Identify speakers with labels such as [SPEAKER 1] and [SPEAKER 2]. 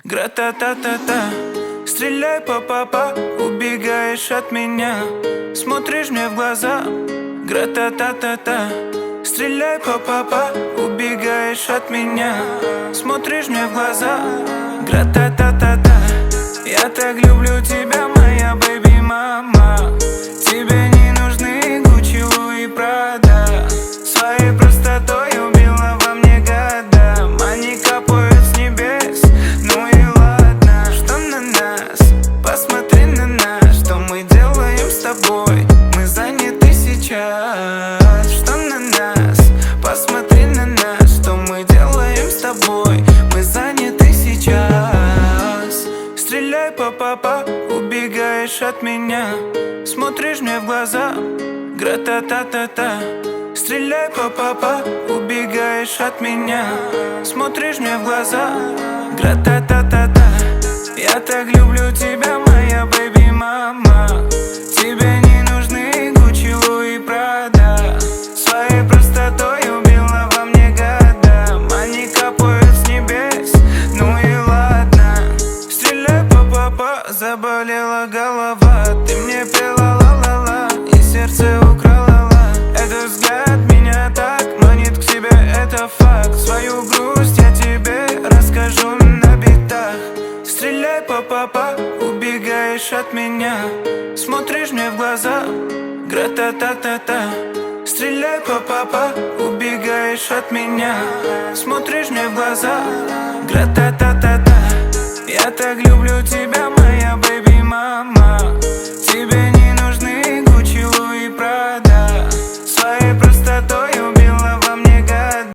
[SPEAKER 1] Гра-та-та-та-та. Стреляй по папа, убегаешь от меня, смотришь мне в глаза. Гра-та-та-та-та. Стреляй по папа, убегаешь от меня, смотришь мне в глаза. Гра-та-та-та-та. Я так люблю тебя, моя бэби-мама. Тебе не нужны Гуччи, Луи, Прада. Своей простотой убила во мне года. Они капают с небес, ну и ладно. Что на нас? Посмотри на нас. Что мы делаем с тобой? Мы заняты сейчас. Что на нас? Посмотри на нас. Что мы делаем с тобой? Мы заняты сейчас. Стреляй по папа, убегаешь от меня, смотришь мне в глаза. Гра-та-та-та-та. Стреляй по папа, убегаешь от меня, смотришь мне в глаза. Гра-та-та-та-та. Я так люблю тебя, моя бэби-мама. Тебе не нужны Гуччи, Луи, Прада. Своей простотой убила во мне года. Они капают с небес, ну и ладно. Стреляй по папа, заболела голова. Ты мне пела ла-ла-ла и сердце украла. Этот взгляд меня так манит к себе, это факт. Свою грусть я тебе расскажу на битах. Стреляй по папа, убегаешь от меня, смотришь мне в глаза. Гра-та-та-та-та. Стреляй по папа, убегаешь от меня, смотришь мне в глаза. Гра-та-та-та-та. Я так люблю тебя,